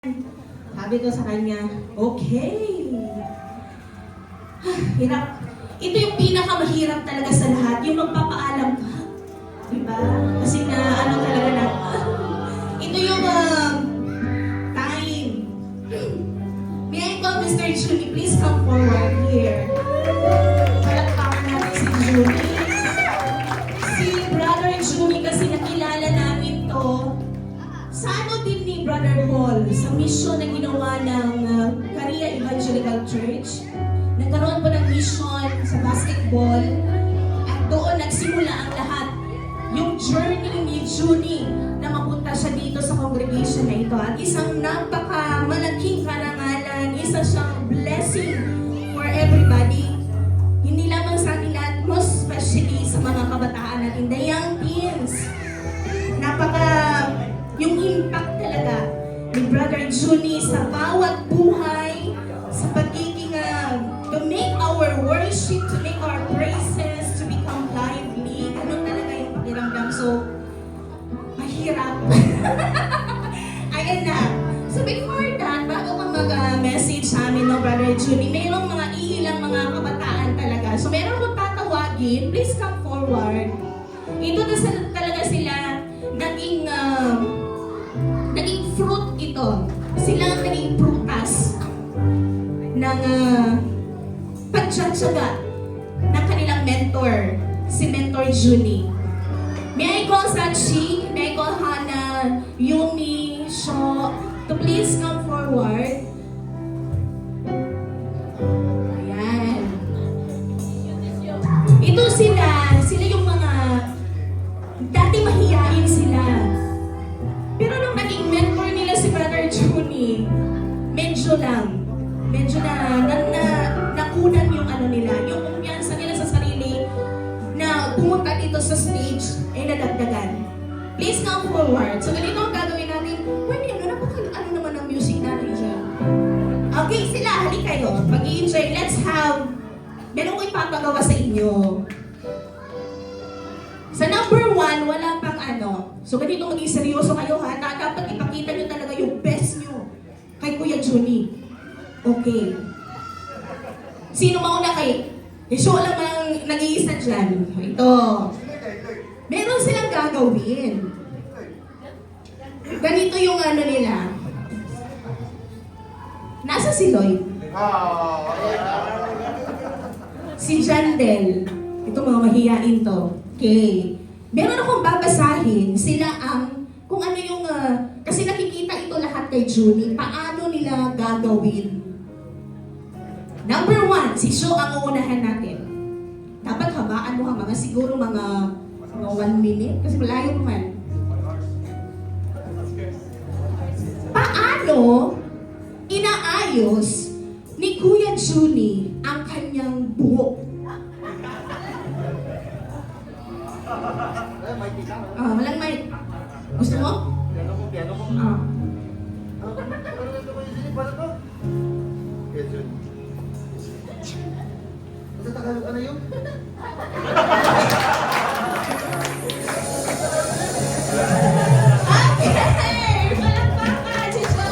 Sabi ko sa kanya, okay. Hirap. Ito yung pinakamahirap talaga sa lahat, yung magpapaalam ka. Diba? Kasi na ano talaga na, ito yung time. May I call Mr. Junie, please come forward here. Palakpakan natin si Junie. Si Brother Junie kasi nakilala namin to sa ano din ni Brother Paul, sa mission na ginawa ng Career Evangelical Church. Nagkaroon po ng mission sa basketball at doon nagsimula ang lahat. Yung journey ni Junie na mapunta siya dito sa congregation na ito. At isang napaka-malaking karangalan, isa siyang blessing for everybody. Hindi lamang sa ating lahat, most especially sa mga kabataan natin, the young teens. Yung impact talaga ni Brother Junie sa bawat buhay, sa pagiging to make our worship, to make our praises, to become lively. Ganun talaga yung pakiramdam. So, mahirap. Ayan na. So before that, bago ka mag-message sa amin, no, Brother Junie, mayroong mga ilang mga kabataan talaga. So meron kong tatawagin, please come forward. Ito na talaga sila naging fruit ito. Sila ang naging prutas ng pagtsatsaga ng kanilang mentor, si Mentor Junie. May I call Sachi, may I call Hannah, Yumi, Sho, to please come forward. Ayan. Ito sila yung mga dati mahiyain sila. Pero nung naging mentor nila si Brother Junie, medyo na nakunan yung ano nila, yung kumpiyansa nila sa sarili na pumunta dito sa stage ay nadagdagan. Please come forward. So ganito ang gagawin natin. Pwede ano naman ang music natin dyan. Okay, sila, halik kayo. Mag-i-enjoy. Let's have, meron ko ipapagawa sa inyo. Sa number 1, wala pang ano. So ganito maging seryoso kayo ha. Dapat ipakita nyo talaga yung best nyo kay Kuya Junie. Okay. Sino mauna kay? Show lang ang nag-iisa dyan. Ito. Meron silang gagawin. Ganito yung ano nila. Nasa si Lloyd? Si Jandel. Ito mga mahiyain to. Okay. Meron akong babasahin. Sila ang, kung ano yung, kasi nakikita ito lahat kay Junie, paano nila gagawin. Number 1, si Sho ang uunahan natin. Dapat habaan mo mga siguro mga 1 minute, kasi malayo naman. Paano inaayos ni Kuya Junie ang kanyang buhok? Walang mic. Gusto mo? Piano mo. Sa Tagalog ano yun? Okay! Palakpakan si Jo!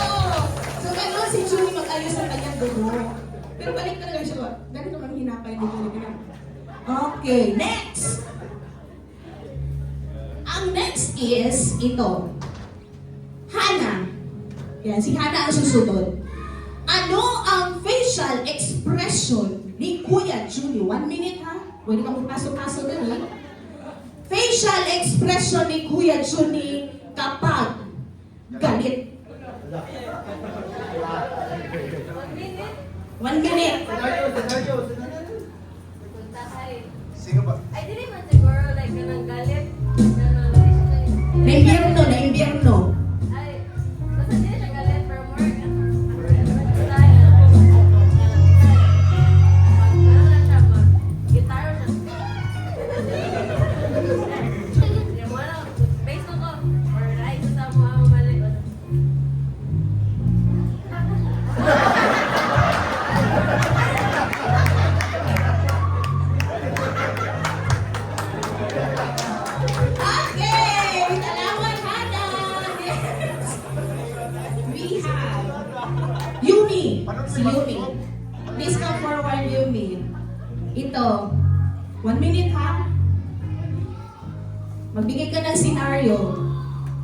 So gano'n si Junie mag-ayos ang kanyang buhok. Pero balik talaga siya. Ganito lang hinapay ni Junie. Okay, next! Ang next is ito. Hannah. Yan, si Hannah ang susunod. Ano ang facial expression ni Kuya Junie? 1 minute ha? Pwede ka magpaso-paso na ha? Facial expression ni Kuya Junie kapag galit. 1 minute. Sino ba? Ay, dili man siguro, like, ganang galit. Na imbierno. Ay, basta di siya galit, pero more, gitaro siya. Based ko, or ay, sa mga mali. Yumi. Si Yumi. Please come forward, Yumi. Ito. 1 minute ha. Magbigay ka ng scenario.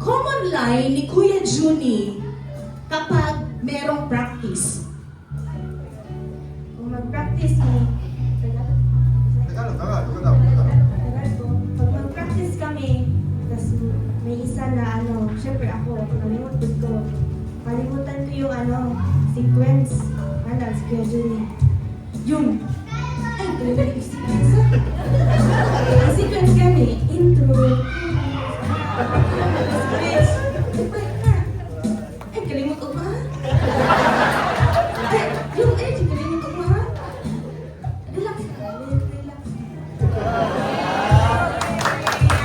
Common line ni Kuya Juni kapag merong practice. Kung mag-practice mo, Tagalog, Tagalog. pag mag-practice kami, tapos may isa na syempre ako, kalimutan ko yung sequence. Si Kuya Julie. Yun. Ay, talaga yung sequence. Ang sequence kami, intro. Sequence. Ay, kalimut ko ba? Ay, kalimut ko ba? Relax ka, relax.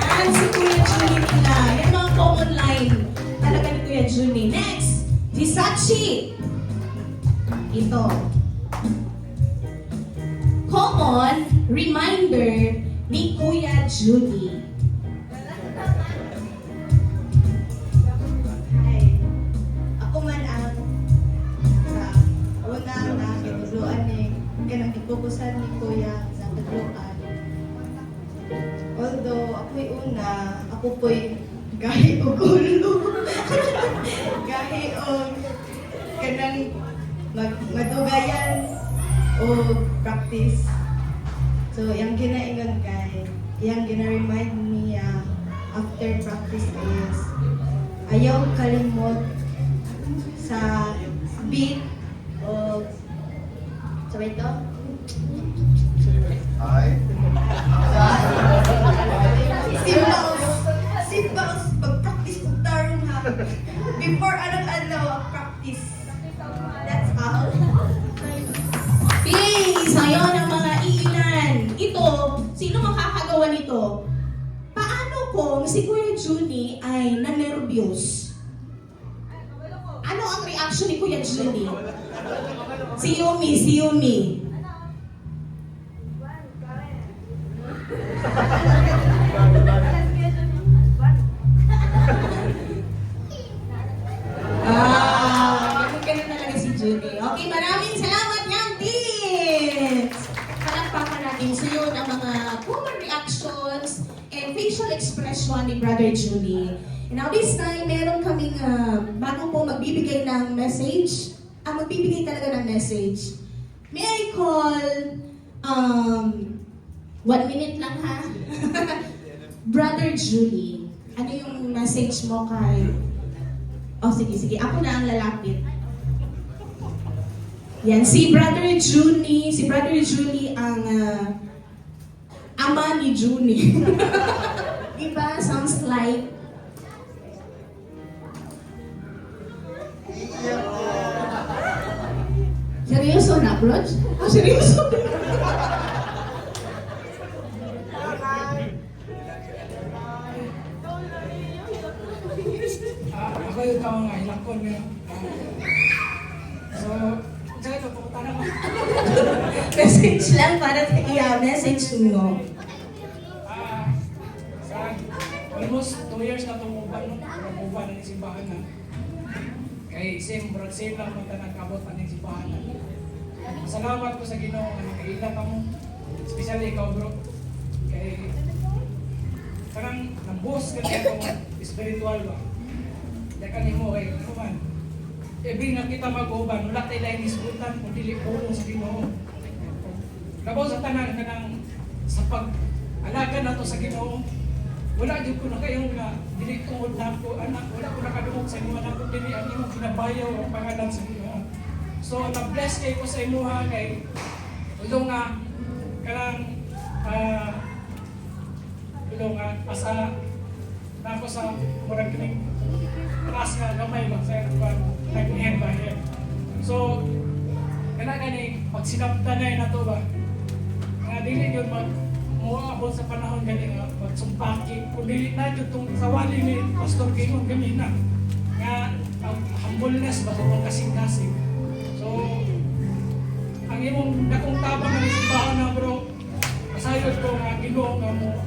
Yan, si Kuya Juni nila. Yan mga common line. Talaga ni Kuya Juni. Next, si Sachi. Ito. Common reminder ni Kuya Juni. Ay, ako man ang sa una na kinuluan kanang ipupusan ni Kuya sa kadluan. Although ako'y una, ako po'y gahi o gulo. Gahi o kanang madugayan o practice. So, yung ginaingon kay, yung gina-remind niya after practice is ayaw kalimot sa beat o sabay ito? Ay. Simbaos, pag-practice ko tarong ha. Before anong practice. That's all. Please, ngayon ang mga iilan. Ito, sino makakagawa nito? Paano kung si Kuya Juni ay nanervyos? Ano ang reaction ni Kuya Juni? Si Yumi. Ganun talaga si Juni. Okay, maraming salamat Young Teens! Palakpakan natin sa yun ang mga common reactions and facial expression ni Brother Juni. And now this time, meron kaming bago po magbibigay ng message. Magbibigay talaga ng message. May I call, 1 minute lang ha? Brother Julie, ano yung message mo kay... Oh, sige. Ako na ang lalapit. Yan, si Brother Julie ang ama ni Junie. Diba? Sounds like... Seryoso na, bro? Seryoso? Ako yung tao nga, ilangkon nga. So, saan ito, pupunta na mo. Message lang para sa message mo. Almost 2 years na itong uban na ng simbahan na. Kay same lang mo nagkabot pa ng simbahan na. Salamat ko sa Ginoo na nakailan ka mo. Especially ikaw bro. Kay karang nambos ka na itong spiritual ba. Dakan mo kay kuman. Every nga kita mag-uban, wala tayo lang isbutan kung dili po sa Ginoo. Labaw sa tanan ka ng sa pag-alaga na to sa Ginoo. Wala din ko na kayong dili tungod na ko, anak, wala ko nakadumog sa inyo anak ko, dili ang imong kinabayaw ang pangalan sa Ginoo. So, na-bless kayo ko sa imuha kay ulong nga kanang ulong nga asa na ako sa murag kining taas nga gamay ba sa nag-end ba here. So, kanang pagsinaptanay na to ba nga dili yun muabot sa panahon gani nga magsumpaki kung dili na yun itong sawali ni Pastor King gamina nga humbleness ba itong kasing-kasing. So, ang imong dakong tabang ng simbahan na bro, masayod ko nga Ginoo nga mo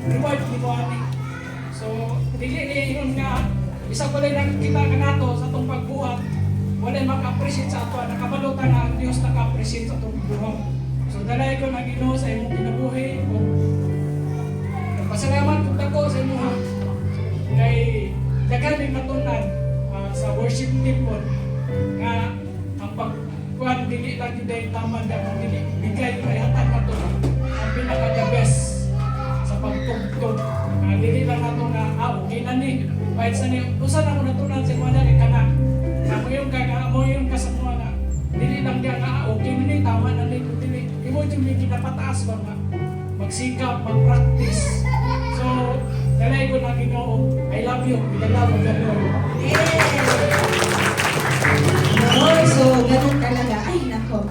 reward ni mo ani. So, dili ni yun nga isa ko lang kita ka nato sa itong pagbuhat naka-appreciate sa ato, nakabalutan na ang Diyos naka-appreciate sa itong buhang. So dalay ko na Ginoo sa imong kinabuhi o pasalamat ko dako sa imo ha. Kay daghan din natunan sa worship team po nga ang pagkuhan dili lang jud ay tama na dili bigay kay hatag nato ang pinaka the best sa pagtugtog. Dili lang nato na okay na ni kahit sa ni usa na mo natunan sa mga dali kana mo yung kasamuan na dili lang diya nga okay na ni tama na ni dili imo jud ni kinapataas ba nga magsikap mag-practice. So dalay ko na Ginoo, I love you with the love of the Lord. Oh, so ganun talaga. Ay, nako.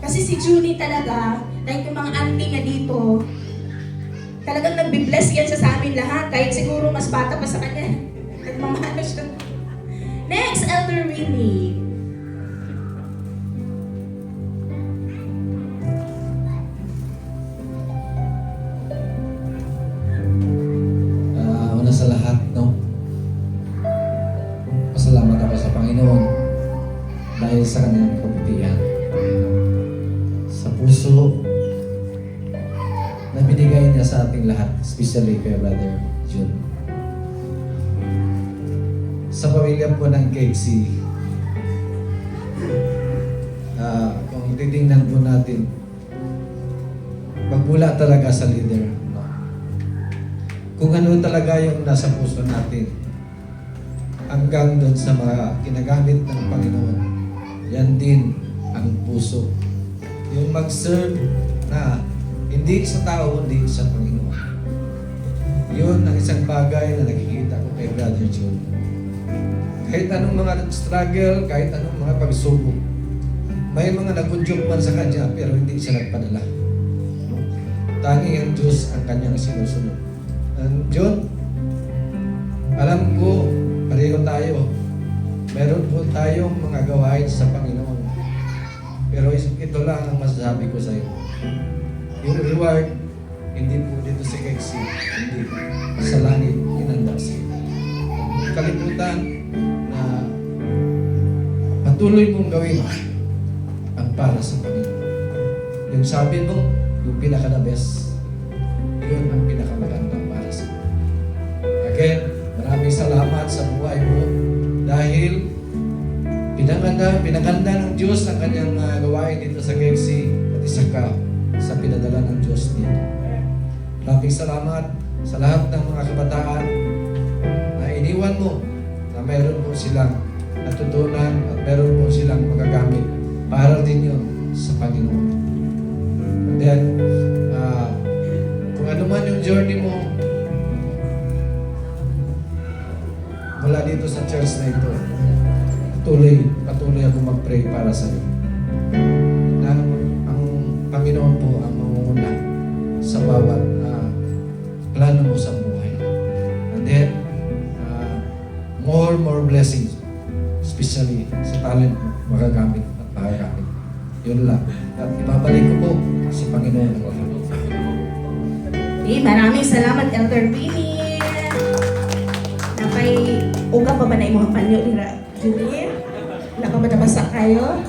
Kasi si Junie talaga, like yung mga auntie nga dito, talagang nagbi-bless yan siya sa amin lahat. Kahit siguro mas bata pa sa kanya. Nagmamahal siya. Next, Elder Winnie. Una sa lahat, no? Pasalamat ako sa Panginoon dahil sa kanyang kabutihan. Sa puso na binigay niya sa ating lahat, especially kay Brother Jun. Sa pamilya po ng KXC, kung titingnan po natin, magmula talaga sa leader. No? Kung ano talaga yung nasa puso natin, hanggang doon sa mga ginagamit ng Panginoon, yan din ang puso. Yung mag-serve na hindi sa tao, hindi sa Panginoon. Yun ang isang bagay na nakikita ko kay Brother John. Kahit anong mga struggle, kahit anong mga pagsubok, may mga nagudyok man sa kanya pero hindi siya nagpadala. Tanging ang Diyos ang kanyang sinusunod. And John, alam ko, pareho tayo. Meron po tayong mga gawain sa Panginoon. Pero ito lang ang masasabi ko sa iyo. Yung reward, hindi po dito sa KXC, hindi sa langit, inanda sa iyo. Kalimutan na patuloy mong gawin ang para sa Panginoon. Yung sabi mo, yung pinaka-the best, yun ang pinakamagandang para sa iyo. Again, maraming salamat sa buhay mo dahil pinaganda ng Diyos ang kanyang gawain dito sa KXC at isa ka sa pinadala ng Diyos dito. Maraming salamat sa lahat ng mga kabataan na iniwan mo na meron po silang natutunan at meron po silang magagamit para din yun sa Panginoon. And then, kung ano man yung journey mo mula dito sa church na ito, patuloy ako mag-pray para sa iyo. Na ang Panginoon po ang mangunguna sa bawat plano mo sa buhay. And then, more blessings, especially sa talent mo, magagamit at magagamit. Yun lang. At ibabalik ko po sa Panginoon. Okay, maraming salamat, Elder Winnie. Napay uga pa ba na imong panyo nila, Julie? Wala pa ba nabasa kayo?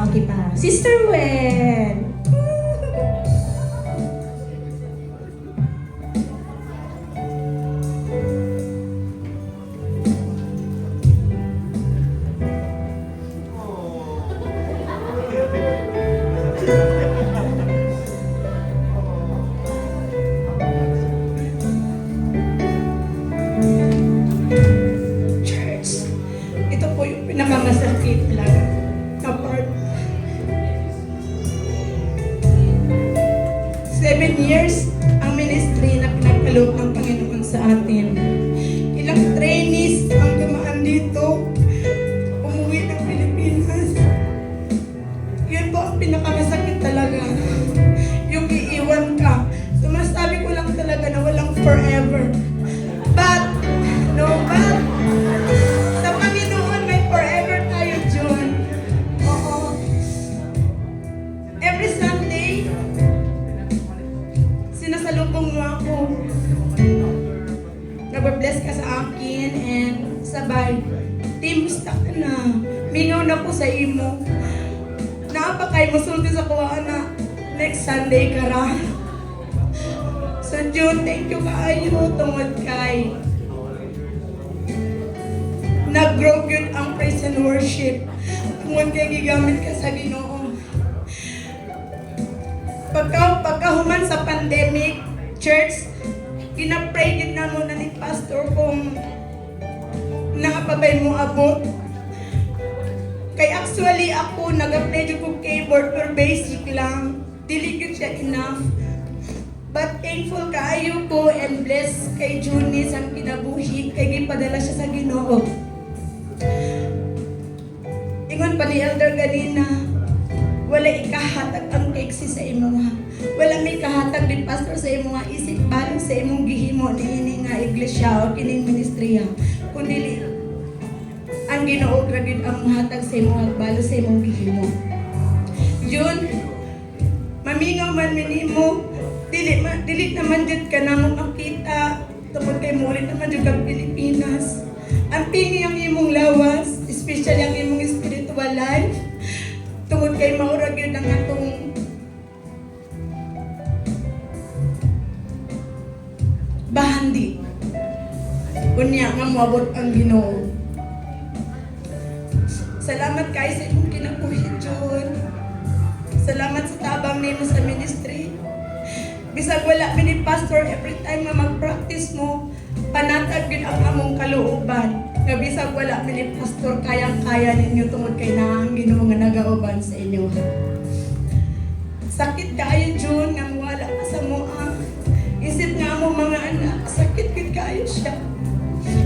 Okay pa. Sister Wen! Church, ito po yung pinakamasakit lang na part. 7 years ang ministry na pinagkaloob ng Panginoon sa atin. Ilang trainees ang dumaan dito, umuwi ng Pilipinas. Yun po ang pinakamasakit talaga. Yung iiwan ka. Sumasabi ko lang talaga na walang forever. But sa Panginoon may forever tayo, John. Oo. Every Sunday, sinasalubong mo ako. Nag-bless ka sa akin and sabay, Tim, gusto ka na. Mingaw na po sa imo. Napakay musulti sa kuha na next Sunday ka ra. So June, thank you kaayo tungod kay nag-grow yun ang praise and worship. Tungod kay gigamit ka sa Ginoo. Pagkahuman sa pandemic, church, pinapray din na muna ni pastor kung nakapabay mo abot. Kay actually ako, nag-apply dyan ko keyboard pero basic lang. Dili yun siya enough. But thankful kaayo ko and blessed kay Junis ang kinabuhi kay gipadala siya sa Ginoo. Ingon pa ni Elder ganina, wala ikahatag ang keksi sa imo nga. Wala may kahatag din pastor sa imo nga isip balo sa imong gihimo niini nga iglesia o kining ministriya. Kundi ang Ginoo ra gid ang hatag sa imo nga balo sa imong gihimo. June, mamingaw man minimo, dili naman jud ka namo makita tungod kay muli naman jud kag Pilipinas. Ang pingi ang imong lawas, especially ang imong spiritual life. Tungod kay maura gyud ang atong bahandi. Unya nga moabot ang Ginoo. Salamat kay sa imong kinabuhi, June. Salamat sa tabang nimo sa ministry. Bisag wala ni pastor, every time nga mag-practice mo, panatag gid ang among kalooban. Nga bisag wala ni pastor, kayang-kaya ninyo tungod kay naang Ginoo nga nagauban sa inyo. Sakit kaayo, June, nga wala ka sa moa. Isip nga mo mga anak, sakit gid kaayo siya.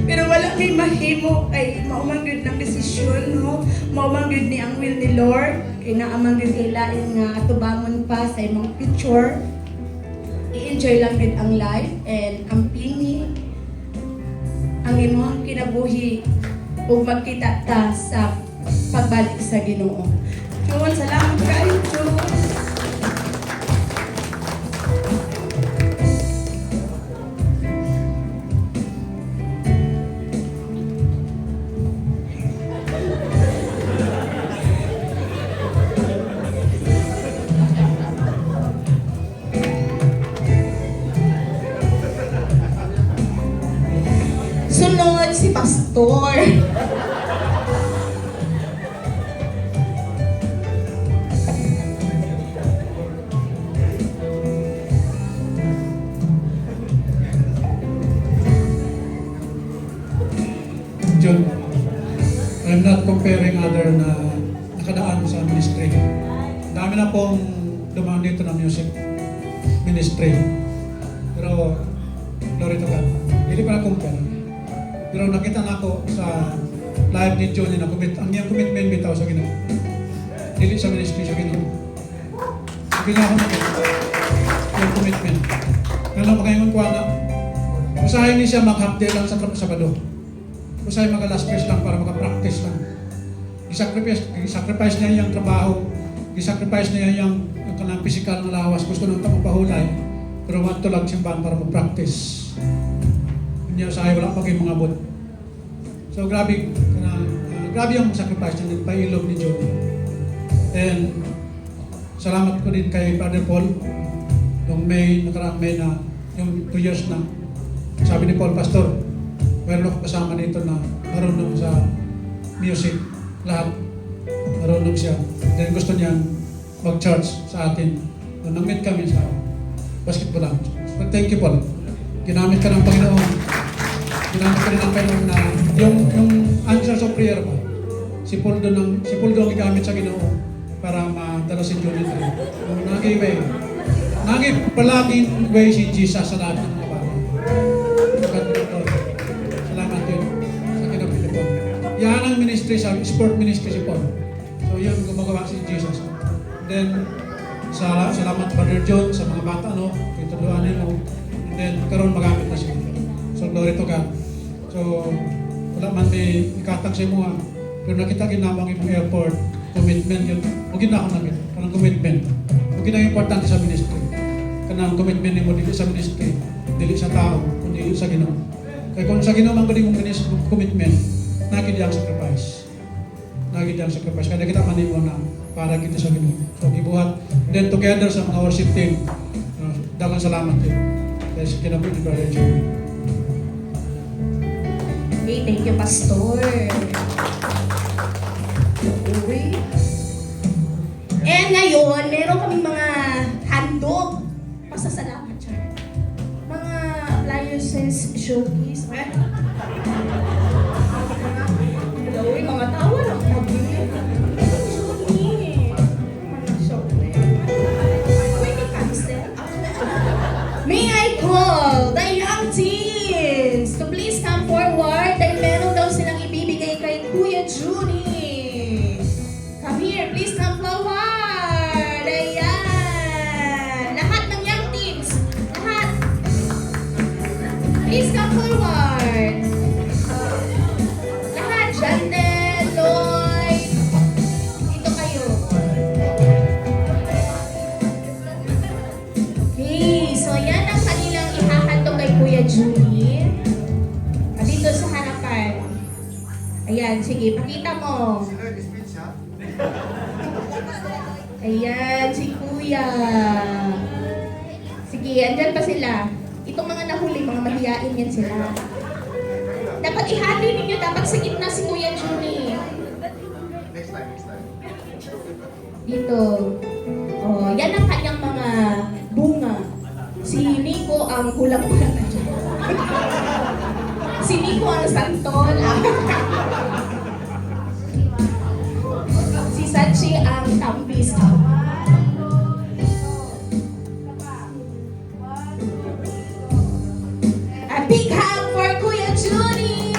Pero wala may mahimo kay maumang gid ng desisyon, no? Maumang gid ni ang will ni Lord. Kay naamang gid kay lain nga tubangon pa sa imong future. I-enjoy lang din ang life and ang pini ang imong kinabuhi ug magkita ta sa pagbalik sa Ginoo. June, salamat kayo, June. Sunod si pastor. John, I'm not comparing other na nakadaan sa ministry. Dami na pong dumaan dito ng music ministry. Pero, glory to God. Hindi pa na-compare. Pero nakita na ako sa live ni John na ang niyang commitment bitaw sa Ginoo. Dili sa ministry sa Ginoo. Sabi na ako na yung commitment. Ngayon makaingon ko na, usahin niya siya mag-half-day lang sa Sabado. Usahin mag-last press lang para maka-practice lang. I-sacrifice niya yung trabaho. I-sacrifice niya yung kanang physical na lawas. Gusto nang tapapahulay. Pero want to lang simbahan para mag-practice. Hindi sa ay wala paging mga bot. So grabe yung sacrifice niya, nagpailog ni Joe. And salamat ko din kay Father Paul nung nakaraang May na yung 2 years na. Sabi ni Paul, Pastor, meron ako kasama dito na marunong sa music, lahat marunong siya. Then gusto niya mag-church sa atin. Nung nang-meet kami sa basketball lang. So, thank you, Paul. Ginamit ka ng Panginoon. Ginamit ka rin ng Panginoon na yung answer sa prayer ba? Si Paul doon ang gigamit sa Ginoo para madala si Juliet. Nagi palaging way si Jesus sa lahat ng mga bagay. Salamat din sa kinapili po. Yan ang ministry sa sport ministry si Paul. So yun gumagawa si Jesus. Then salamat Brother John sa mga bata kituluanin mo. And then karon magamit na siya. So glory to God. So wala man may ikatag sa imo pero nakita ginamang imong effort, commitment yun. Huwag na ako namin. Kanang commitment. Huwag na importante sa ministry. Kanang commitment mo dili sa ministry, dili sa tao, kundi sa Ginoo. Kaya kung sa Ginoo man galing mong commitment, nakita ang sacrifice. lagi dyan sacrifice. Kaya kita manimo na para kita sa Ginoo. So gibuhat. Then together sa mga worship team, daghang salamat din. Dahil sa kinabuhi ni Brother Jimmy. Okay, thank you, Pastor. Uy. And ngayon, meron kaming mga handog. Pasasalamat siya. Mga appliances showcase. Uy, mga tawa lang. May I call the young teens to please come forward dahil meron daw silang ibibigay kay Kuya Junie. Come here, please come forward. Ayan. Lahat ng young teens. Lahat. Please come forward. Lahat. Jandel, Lloyd. Dito kayo. Okay, so yan ang kanilang ihahandog kay Kuya Junie. Dito sa harapan. Ayan, sige, pakita mo. Sino yung speech ha? Ayan, si Kuya. Sige, andyan pa sila. Itong mga nahuli, mga mahiyain yan sila. Dapat ihati ninyo, dapat sa gitna si Kuya Junie. Next time, next time. Dito. Oh, yan ang kanyang mga bunga. Si Nico ang kulang-kulang na dyan. Si Nico ang santol. Si Sachi ang tampis. A big hug for Kuya Junie!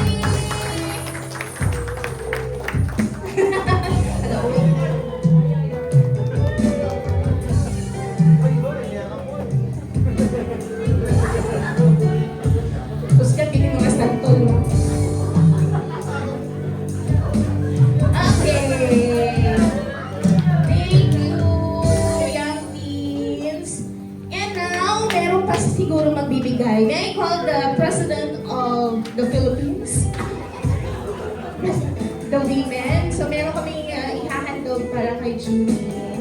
Tapos ka pili mga santol, no? Okay. Thank you, young teens. And now, meron pa siguro magbibigay. May I call the President of the Philippines? The women. So, meron kami ihahandog para kay Junie.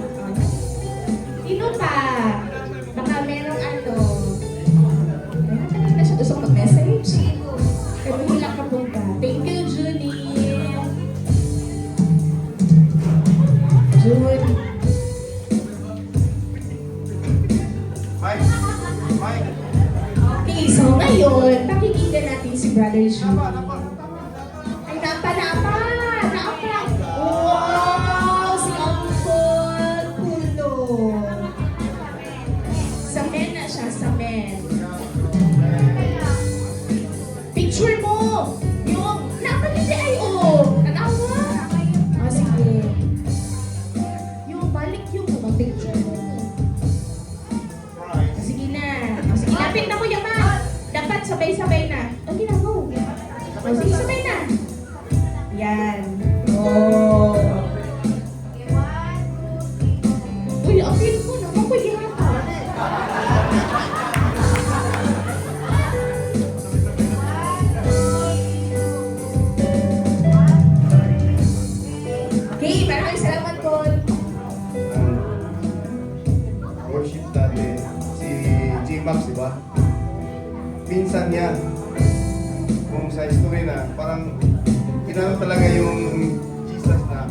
Sino pa? Baka merong ano. Meron na siya gusto mag-message. Pero hila ka punta. Thank you, Junie. June. Mike! Mike! Okay, so ngayon, pakikinggan natin si Brother June. Napa! Ay, napa! Wow! Si Uncle Pulo. Sa men na siya, sa men. Picture mo! Yung, napalili ay, oh! Nanawa! Oh, sige. Yung balik yung picture mo. Right. Sige na. O, sige, lapit na Kuya Ma. Dapat sabay-sabay na. Okay na, go. O, sige, sabay na. Yan. Oh. Uy, ang feel ko naman ko yata. Okay, maraming salamat po. Worship natin si G-Max, di ba? Pinsan niya, kung sa history na, parang kinano talaga yung Jesus na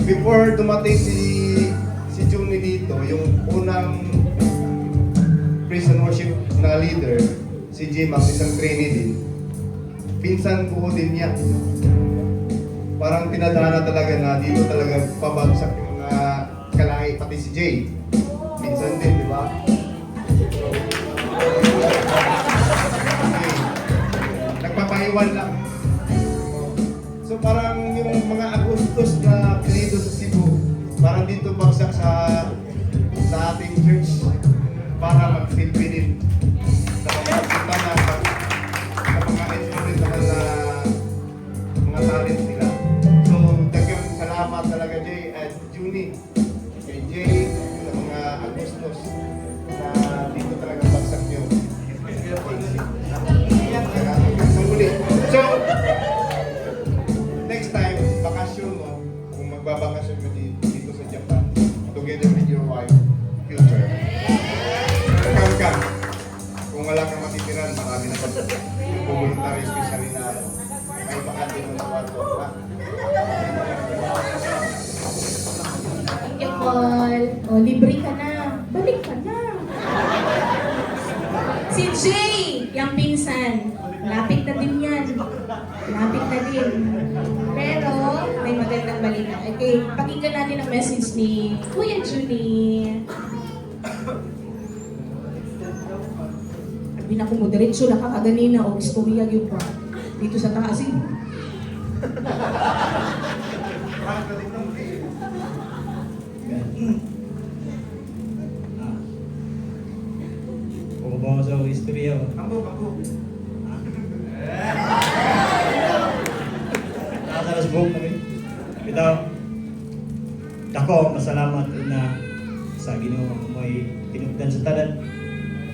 before dumating si Junie dito, yung unang praise and worship na leader, si G-Max, isang trainee din, pinsan ko din niya. Parang tinadhana talaga na dito talaga pabagsak yung mga kalahi, pati si Jay. Pinsan din, di ba? Nagpapaiwan lang. So parang yung mga Agustos na dito sa Cebu, parang dito bagsak sa ating church para mag-silbi din sa mga kita na sa mga instrument naman na mga talent nila. So dagang salamat talaga Jay at Junie. Kay Jay, sa mga Agustos na dito talaga bagsak nyo. So, next time, bakasyon mo, ka dito sa Japan together with your wife, future. Welcome ka. Kung wala kang matitiran, marami na voluntary especially na may bakante mo sa kwarto. Ha? Thank you, Paul. O, libre ka na. Balik ka na. Si Jay, yung pinsan. Lapit na din yan. Lapit na din. Pero, may magandang balita. Okay, pakinggan natin ang message ni Kuya Junie. Sabi na kung mo, diretso na kakaganina o istorya yun pa. Dito sa taas eh. Kung ba sa istorya ba? Nakasalas buhok kami. Bitaw, dako masalamat na sa Ginoo may tinugdan sa tanan,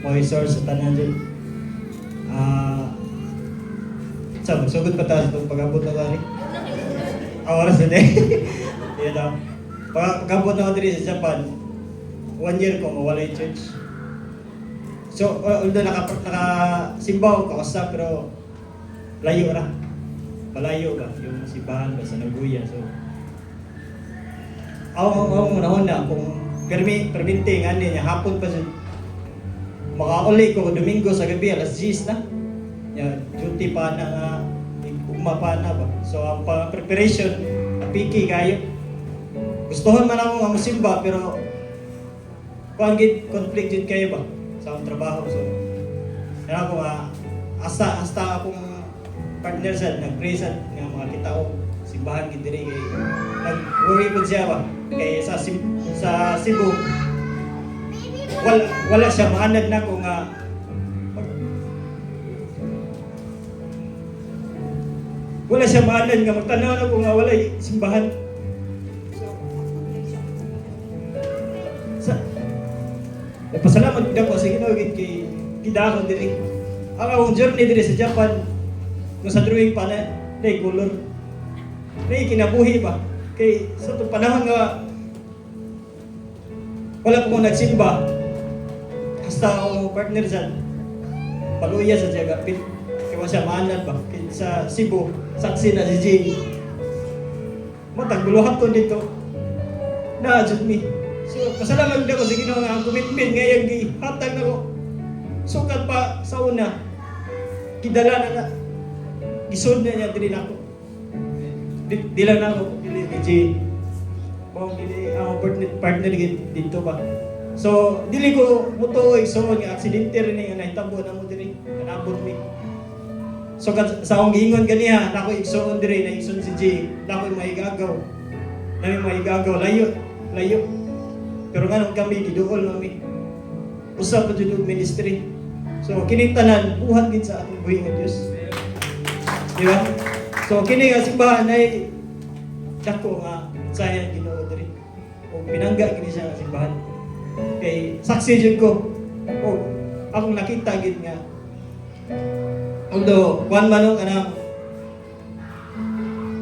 may source sa tanan dyan. Sa magsugod pa tayo sa itong pag-abot na gani. Oras na din. Yan daw. Pag-abot na ako dito sa Japan, 1 year ko mawala yung church. So, although nakasimbaw ka sa pero layo na. Malayo ba yung simbahan ba sa Nagoya. So, ako una kung perminting ani niya hapon pa siya. Makauli ko Domingo sa gabi alas 10 na. Ya, duty pa na ugma pa na ba. So, ang preparation napiki kayo. Gustuhan man ako nga musimba pero kung conflict din kayo ba sa akong trabaho. So, yan ako hasta akong partner sa nag-pray sa mga kitao simbahan gid diri kay nag-worry po siya ba kay sa Cebu wala siya maanad na ko nga wala siya maanad nga magtanaw na ko nga wala simbahan. Pasalamat gid ako sa Ginoo kay gidako diri. Ang akong journey diri sa Japan kung sa drawing pa na day color. Day kinabuhi ba? Kay sa itong panahon nga wala ko nagsimba. Hasta ako partner sa paluya sa Jagapit. Kaya siya maanad ba? Kay sa Cebu, saksi na si Jay. Matagbuluhan ko dito. Na-adjust me. So, pasalamat ako sa Ginoo nga ang commitment ngayon gihatag na ko. Sukat pa sa una. Kidala na gisod na niya dili na ako. Dila na ako dili kay Mao dili ang partner dito ba. So, dili ko mutuoy so nga aksidente rin nga nahitabo na mo diri. Kanabot mi. So sa akong giingon ganiha, nako igsoon diri na igsoon si Jay. Nako maigagaw. Nami maigagaw layo. Pero nga kami giduol kami. Usa pa jud ministry. So kini tanan buhat gid sa atong buhing nga Dios. Di ba? So kini nga simbahan ay dako nga sayang Ginoo diri. O pinangga kini siya nga simbahan. Kay saksi jud ko. O akong nakita gid nga although kuan man kanang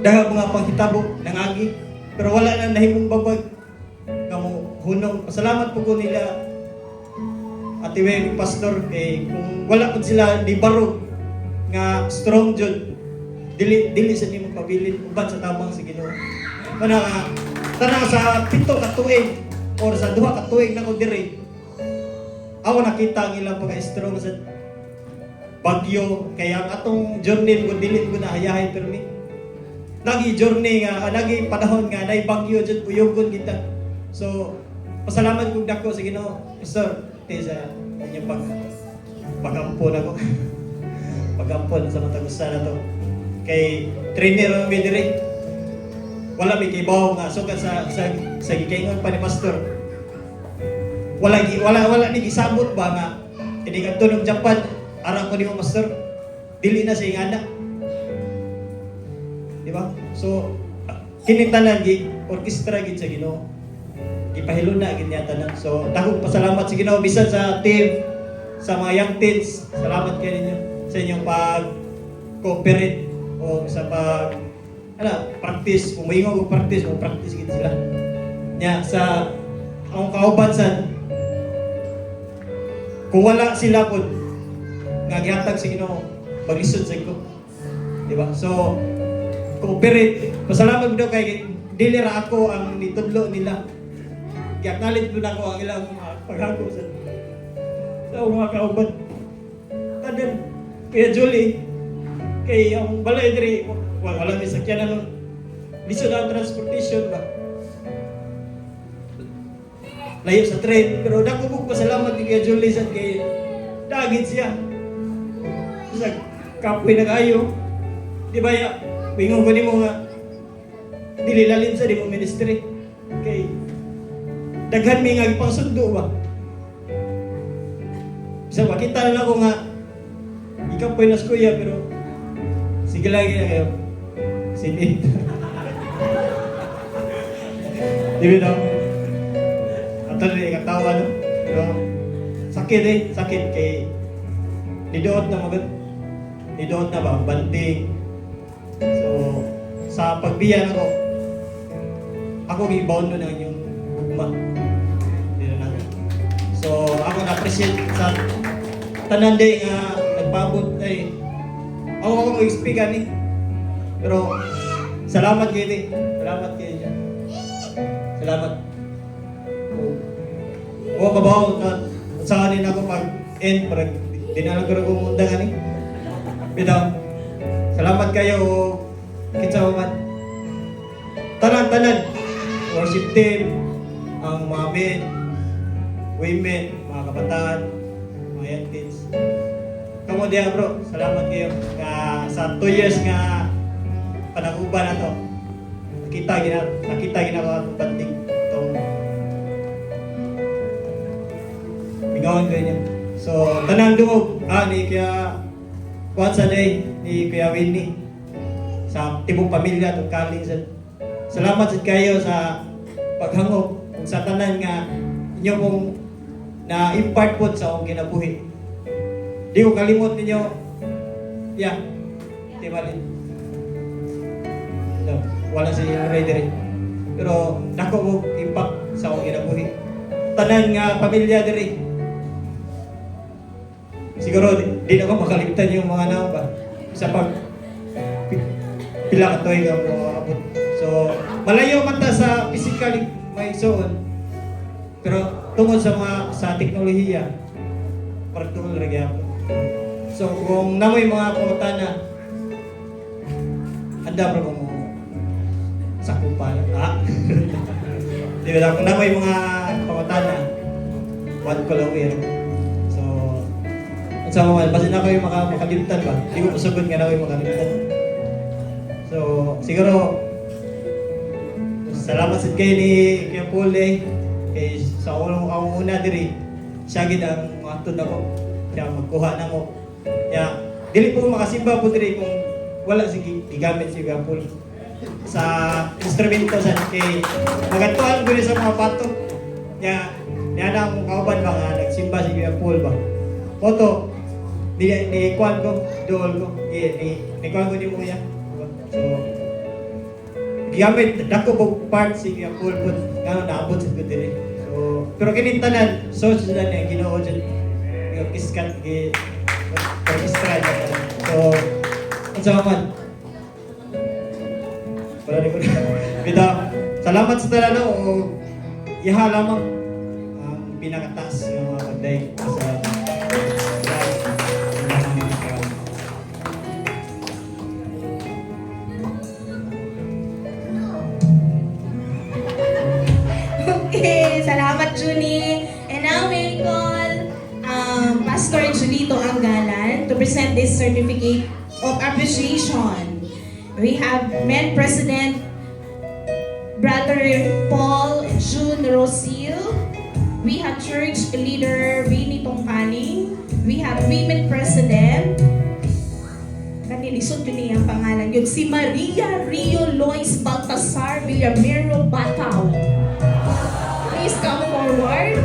dahil mga panghitabo nangagi pero wala na nahimong babag kamo hunong. Pasalamat po ko nila Ate Weng pastor kung wala po sila di barog nga strong jud dili sa nimo pabilin uban sa tabang sa Ginoo. Kana tanang sa 7 ka tuig or sa 2 ka tuig na ko diri. Ako nakita ang ilang pagka-strong sa bagyo kaya ang atong journey ko dili ko na hayahay permi. Nagi journey nga nagi panahon nga nay bagyo jud puyogon kita. So pasalamat kog dako sa Ginoo. Pastor, sa inyong pag-ampon ako. Pag-ampon sa matagusan na to. Kay trainer ang diri. Wala may kibaw nga sukat sa gikaingon pa ni pastor. Wala ni gisabot ba nga kini kadto ng Japan ara ko nimo pastor. Dili na sa ingana. Di ba? So kini tanan gi orkestra gid sa Ginoo. Ipahilo na gid niya tanan. So dagog pasalamat sa Ginoo bisan sa team sa mga young teens. Salamat kay ninyo sa inyong pag-cooperate o sa practice, kung may ko practice gid sila. Nya sa ang kauban sad kung wala sila pod nga gihatag sa Ginoo, maglisod sa ko. Di ba? So, cooperate. Pasalamat ko kay dili ra ako ang nitudlo nila. I-acknowledge ko na ako ang ilang paghako sa mga kauban. Kaden, Kuya Julie, kay ang balay diri, wala may sakyanan nun. Lisod ang transportation ba? Layo sa train, pero dako ko pasalamat kay Kuya Julie sa kay dagit siya. Sa kapoy na kayo, di ba ya, bingon ko ni mo nga, dili lalim sa di mo ministry. Okay. Daghan mi nga ipangsundo ba? Bisa makita na ako nga, ikaw po nas kuya, pero sige lagi na kayo. Sinit. Di ba daw? Ato na ikatawa, no? Pero, sakit kay nidoot na magod. Nidoot na ba? Banting. So, sa pagbiyan ako gibound na yung ugma. So, ako na-appreciate sa tanan day nga nagpabot ay ako mag-speak ani. Pero salamat kayo din. Salamat kayo dyan. Salamat. O kabaw na sa kanin ako pag-end para dinalang ko rin kumunda ani. Bitaw. Salamat kayo kitsa man. Tanan worship team, ang mga men, women, mga kabataan, mga young kids. Kamu dia bro, salamat kayo sa 2 years nga panaguban na to. Nakita gina ko banting itong bigawan ko niya. So, tanang dungog, ni kaya once a day, ni Kuya Winnie sa tibong pamilya itong kaling. Salamat sa kayo sa paghangop sa tanan nga inyo pong na-impart po sa akong kinabuhi. Di ko kalimot ninyo, timalin. No, wala si Ray. Pero nako mo impact sa akong kinabuhi. Tanan nga pamilya diri. Siguro di na ko makalimtan yung mga naong ba sa pag pila ka toy nga mo abot. So, malayo man ta sa physically may suon. Pero tungod sa sa teknolohiya, partungol ra gyapon. So, kung namoy mga pangutana, anda bro mo sakupan. Di ba kung namoy mga pangutana, what ko lang wiro. So, at sa mga basta na kayo makalimtan ba? Di ko masugod nga na kayo makalimtan. So, siguro salamat sa kayo ni Kuya Pule kay sa una diri siya gid ang matud ako kaya magkuha na ko kaya dili po makasimba po diri kung wala sige gigamit si Kuya Pule sa instrumento sa kay magatuan ko sa mga pato kaya niya na akong kauban ba nga nagsimba si Kuya Pule ba foto ni kwan ko dool ko ni kwan ko ni mo ya so gigamit dako po part si Kuya Paul po nga naabot sa ko dire. So pero kini tanan so sila na Ginoo jud yung iskat gi orchestra. So unsa man para ni ko bida salamat sa tanan o iha lamang ang pinakataas ng mga pagday sa Okay, salamat Junie. And now we call Pastor Julito Anggalan to present this certificate of appreciation. We have Men President Brother Paul June Rosil. We have Church Leader Winnie Tongkaling. We have Women President. Kanilisod yun ang pangalan yun. Si Maria Rio Lois Baltasar Villamero Bataw. Please come forward.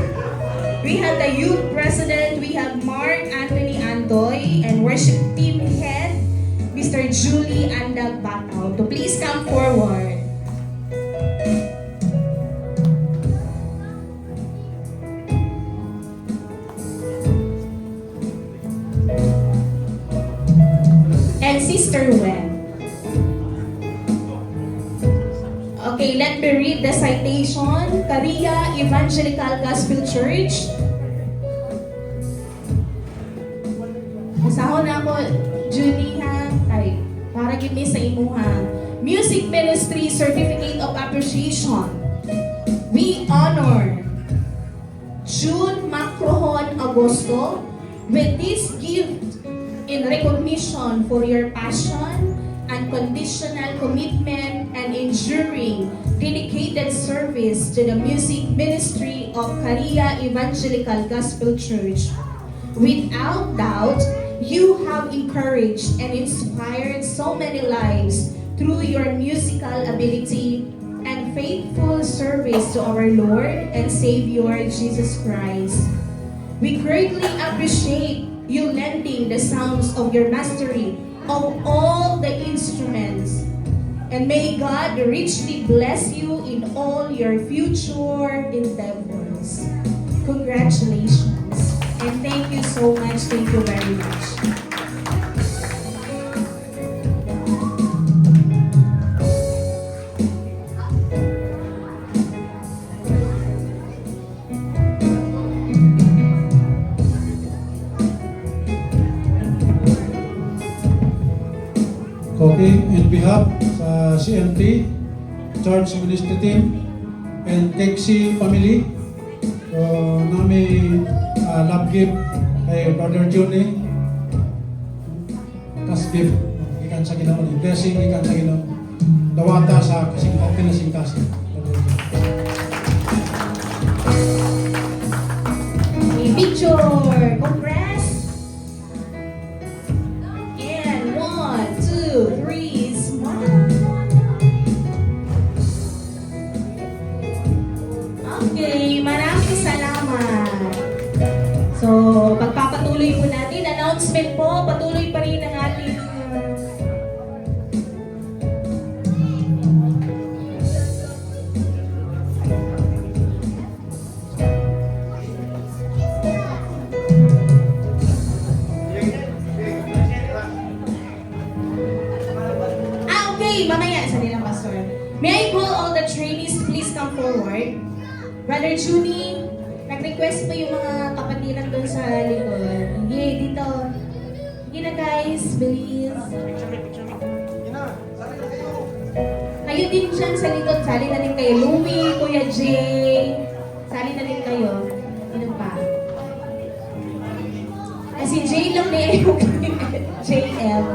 We have the youth president. We have Mark Anthony Andoy and worship team head, Mr. Julie Andag Bataw. To please please come forward. And Sister Wen. Okay, let me read the citation. Caria Evangelical Gospel Church. Masahon na ako, Junie ha. Ay, para give me sa imo ha. Music Ministry Certificate of Appreciation. We honor June Macrohon Agosto with this gift in recognition for your passion, unconditional commitment, and enduring dedicated service to the music ministry of Caria Evangelical Gospel Church. Without doubt, you have encouraged and inspired so many lives through your musical ability and faithful service to our Lord and Savior Jesus Christ. We greatly appreciate you lending the sounds of your mastery of all the instruments. And may God richly bless you in all your future endeavors. Congratulations. And thank you so much. Thank you very much. Okay, in behalf sa CMT, Church Ministry Team, and Texi family, so nami love gift kay Brother Johnny, tas gift, ikan sa Ginoo, blessing ikan sa Ginoo, dawata sa kinasingkasan. Okay, picture. Congrats. And 1, 2, 3, smile. Okay, maraming salamat. So, pagpapatuloy po natin, announcement po, patuloy pa rin ang ating okay, mamaya sa nilang pastor. May I call all the trainees, please come forward. Brother Junie, nag-request po yung mga kapatiran doon sa likod. Okay, dito. Sige na guys, bilis. Kayo din dyan sa likod, sali na din kayo. Louie, Kuya Jay, sali na din kayo. Ano pa? Kasi Jay lang na yung JL.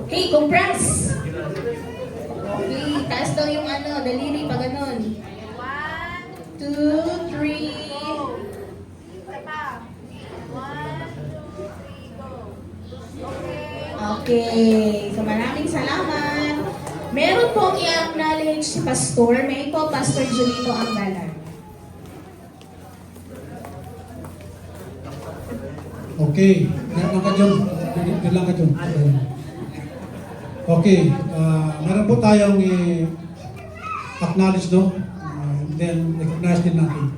Okay, compress. Okay, taas daw yung daliri pa ganun. 2, 3. Okay, so maraming salamat. Meron pong i-acknowledge si Pastor. May po, Pastor Julito Anggalan. Okay, meron ka dyan. Lang ka dyan. Okay, meron po tayong acknowledge do. Then, recognize din natin.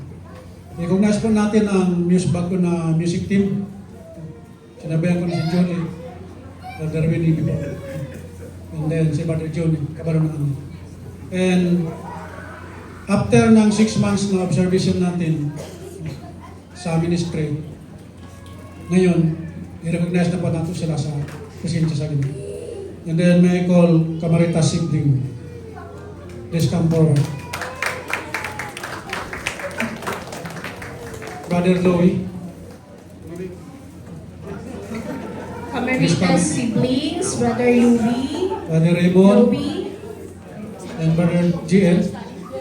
Recognize po natin ang bago na music team. Sinabayan ko na si Johnny. Brother Winnie before. And then si Brother Johnny, kabalo na kami. And after ng 6 months na observation natin sa ministry, ngayon, i-recognize na po natin sila sa presensya sa Ginoo. And then may I call Camarita sibling. Please come forward. Brother Louie. Camarita siblings, Brother Louie, Brother Raymond. Louie, And Brother GL.